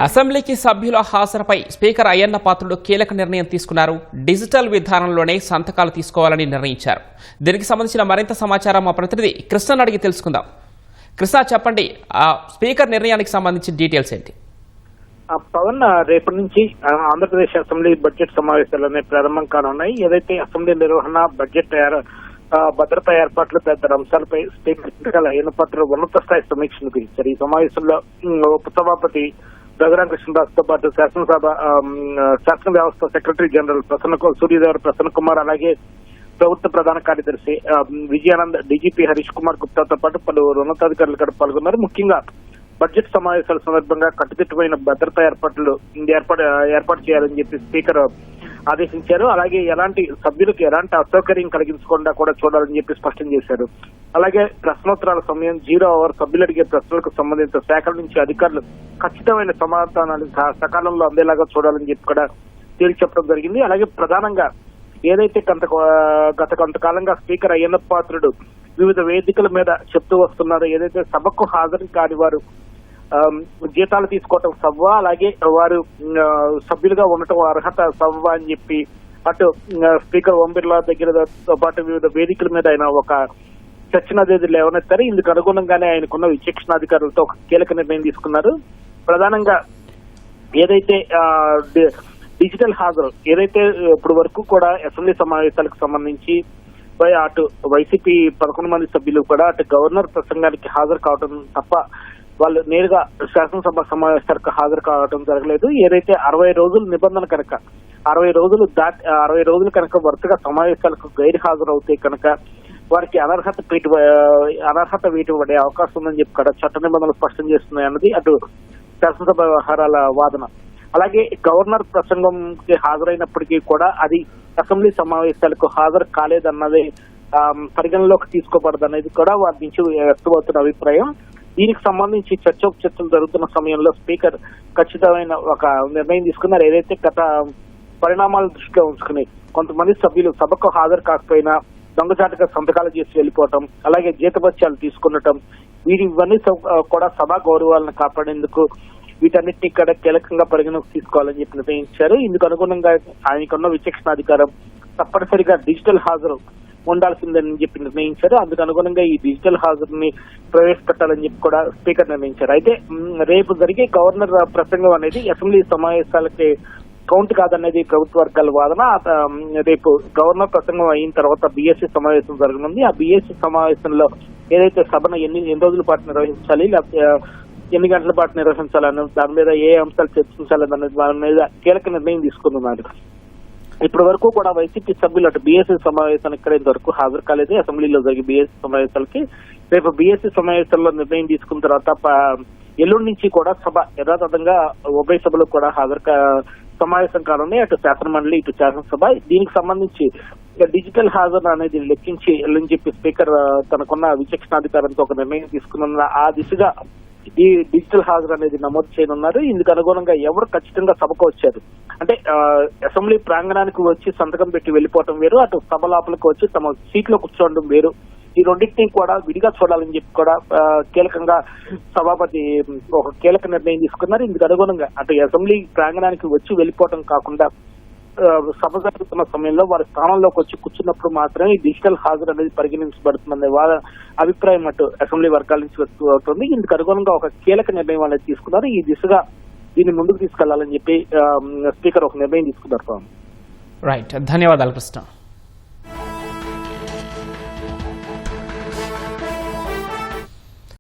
అసెంబ్లీకి సభ్యుల హాజరుపై స్పీకర్ అయ్యన్న పాత్రుడు కీలక నిర్ణయం తీసుకున్నారు. డిజిటల్ విధానంలోనే సంతకాలు తీసుకోవాలని నిర్ణయించారు. దీనికి సంబంధించిన మరింత సమాచారం మా ప్రతినిధి కృష్ణను అడిగి తెలుసుకుందాం. కృష్ణ, చెప్పండి, స్పీకర్ నిర్ణయానికి సంబంధించిన డీటెయిల్స్ ఏంటి? పవన్, రేపటి నుంచి ఆంధ్రప్రదేశ్ అసెంబ్లీ బడ్జెట్ సమావేశాలనే ప్రారంభం కానున్నాయి. ఏదైతే అసెంబ్లీ నిర్వహణ, బడ్జెట్ భద్రతా ఏర్పాట్లు తదితర అంశాలపై స్పీకర్ అయ్యన్న పాత్రుడు ఉన్నత స్థాయి సమీక్షను పిలిచారు. ఈ సమావేశంలో ఉపసభాపతి రఘురామ కృష్ణదాస్తో పాటు శాసన వ్యవస్థ సెక్రటరీ జనరల్ సూర్యదేవర ప్రసన్న కుమార్, అలాగే ప్రభుత్వ ప్రధాన కార్యదర్శి విజయానంద్, డీజీపీ హరీష్ కుమార్ గుప్తాతో పాటు పలువురు ఉన్నతాధికారులు కూడా పాల్గొన్నారు. ముఖ్యంగా బడ్జెట్ సమావేశాల సందర్భంగా కట్టుదిట్టమైన భద్రతా ఏర్పాటు చేయాలని చెప్పి స్పీకర్ ఆదేశించారు. అలాగే సభ్యులకు ఎలాంటి అసౌకర్యం కలిగించకుండా కూడా చూడాలని చెప్పి స్పష్టం చేశారు. అలాగే ప్రశ్నోత్తరాల సమయం 0 అవర్, సభ్యులు అడిగే ప్రశ్నలకు సంబంధించిన శాఖల నుంచి అధికారులు ఖచ్చితమైన సమాధానాలు సకాలంలో అందేలాగా చూడాలని చెప్పి కూడా తేల్చి చెప్పడం జరిగింది. అలాగే ప్రధానంగా ఏదైతే గత కొంతకాలంగా స్పీకర్ అయ్యన్న పాత్రుడు వివిధ వేదికల మీద చెప్తూ వస్తున్నారో, ఏదైతే సభకు హాజరు కాని వారు జీతాలు తీసుకోవటం సవ్వా, అలాగే వారు సభ్యులుగా ఉండటం అర్హత సవ్వా అని చెప్పి అటు స్పీకర్ ఓం బిర్లా దగ్గరతో పాటు వివిధ వేదికల మీద ఆయన ఒక చర్చనాదేది లేవనెత్తారు. ఇందుకు అనుగుణంగానే ఆయనకున్న విచక్షణాధికారులతో ఒక కీలక నిర్ణయం తీసుకున్నారు. ప్రధానంగా ఏదైతే డిజిటల్ హాజరు, ఏదైతే ఇప్పటి వరకు కూడా అసెంబ్లీ సమావేశాలకు సంబంధించి అటు వైసీపీ 11 మంది సభ్యులు కూడా అటు గవర్నర్ ప్రసంగానికి హాజరు కావడం తప్ప వాళ్ళు నేరుగా శాసనసభ సమావేశాలకు హాజరు కావడం జరగలేదు. ఏదైతే 60 రోజుల నిబంధన కనుక 60 రోజులు కనుక వరుసగా సమావేశాలకు గైరు హాజరు అవుతే కనుక వారికి అనర్హత వేటు పడే అవకాశం ఉందని చెప్పి కూడా చట్ట నిబంధనలు స్పష్టం చేస్తున్నాయి అన్నది అటు శాసనసభ వ్యవహారాల వాదన. అలాగే గవర్నర్ ప్రసంగంకి హాజరైనప్పటికీ కూడా అది అసెంబ్లీ సమావేశాలకు హాజరు కాలేదన్నది పరిగణలోకి తీసుకోబడదనేది కూడా వారి నుంచి వ్యక్తమవుతున్న అభిప్రాయం. దీనికి సంబంధించి చర్చలు జరుగుతున్న సమయంలో స్పీకర్ ఖచ్చితమైన ఒక నిర్ణయం తీసుకున్నారు. ఏదైతే గత పరిణామాల దృష్టిలో ఉంచుకుని కొంతమంది సభ్యులు సభకు హాజరు కాకపోయినా దొంగచాటుగా సంతకాలు చేసి వెళ్ళిపోవటం, అలాగే జీతభత్యాలు తీసుకునటం, ఇవన్నీ కూడా సభా గౌరవాలను కాపాడేందుకు వీటన్నిటిని ఇక్కడ కీలకంగా పరిగణలోకి తీసుకోవాలని చెప్పి నిర్ణయించారు. ఇందుకు అనుగుణంగా ఆయనకున్న విచక్షణాధికారం తప్పనిసరిగా డిజిటల్ హాజరు ఉండాల్సిందని చెప్పి నిర్ణయించారు. అందుకు అనుగుణంగా ఈ డిజిటల్ హాజరుని ప్రవేశపెట్టాలని చెప్పి కూడా స్పీకర్ నిర్ణయించారు. అయితే రేపు జరిగే గవర్నర్ ప్రసంగం అనేది అసెంబ్లీ సమావేశాలకి కౌంట్ కాదనేది ప్రభుత్వ వర్గాల వాదన. రేపు గవర్నర్ ప్రసంగం అయిన తర్వాత బీఎస్సీ సమావేశం జరగనుంది. ఆ బీఎస్సీ సమావేశంలో ఏదైతే సభను ఎన్ని రోజుల పాటు నిర్వహించాలి, లేకపోతే ఎన్ని గంటల పాటు నిర్వహించాలని, దాని మీద ఏ అంశాలు చర్చించాలనే దాని మీద కీలక నిర్ణయం తీసుకున్నారు. ఇప్పటి వరకు కూడా వైసీపీ సభ్యులు అటు బీఎస్సీ సమావేశానికి ఇక్కడ ఇంతవరకు హాజరు కాలేదు. అసెంబ్లీలో జరిగే బీఎస్సీ సమావేశాలకి రేపు బీఎస్సీ సమావేశాల్లో నిర్ణయం తీసుకున్న తర్వాత ఎల్లుండి నుంచి కూడా సభ యథాతథంగా ఉభయ సభలకు కూడా సమావేశం కానున్నాయి. అటు శాసనమండలి, ఇటు శాసనసభ. దీనికి సంబంధించి డిజిటల్ హాజరు అనేది లెక్కించి ఎల్లుండి చెప్పి స్పీకర్ తనకున్న విచక్షణాధికారంతో ఒక నిర్ణయం తీసుకున్న ఆ దిశగా ఈ డిజిటల్ హాజరు అనేది నమోదు చేయనున్నారు. ఇందుకు అనుగుణంగా ఎవరు ఖచ్చితంగా సభకు వచ్చారు అంటే అసెంబ్లీ ప్రాంగణానికి వచ్చి సంతకం పెట్టి వెళ్ళిపోవటం వేరు, అటు సభ లోపలికి వచ్చి తమ సీట్లో కూర్చోవడం వేరు. ఈ రెండింటినీ కూడా విడిగా చూడాలని చెప్పి కూడా కీలకంగా సభాపతి ఒక కీలక నిర్ణయం తీసుకున్నారు. ఇందుకు అనుగుణంగా అటు అసెంబ్లీ ప్రాంగణానికి వచ్చి వెళ్ళిపోవటం కాకుండా సభ జరుగుతున్న సమయంలో వారి స్థానంలోకి వచ్చి కూర్చున్నప్పుడు మాత్రమే ఈ డిజిటల్ హాజరు అనేది పరిగణించబడుతుందనే అభిప్రాయం అటు అసెంబ్లీ వర్గాల నుంచి వ్యక్తం అవుతుంది. ఇందుకు అనుగుణంగా ఒక కీలక నిర్ణయం అనేది తీసుకున్నారు. ఈ దిశగా దీన్ని ముందుకు తీసుకెళ్లాలని చెప్పి స్పీకర్ ఒక నిర్ణయం తీసుకున్నారు. రైట్, ధన్యవాదాలు కృష్ణ.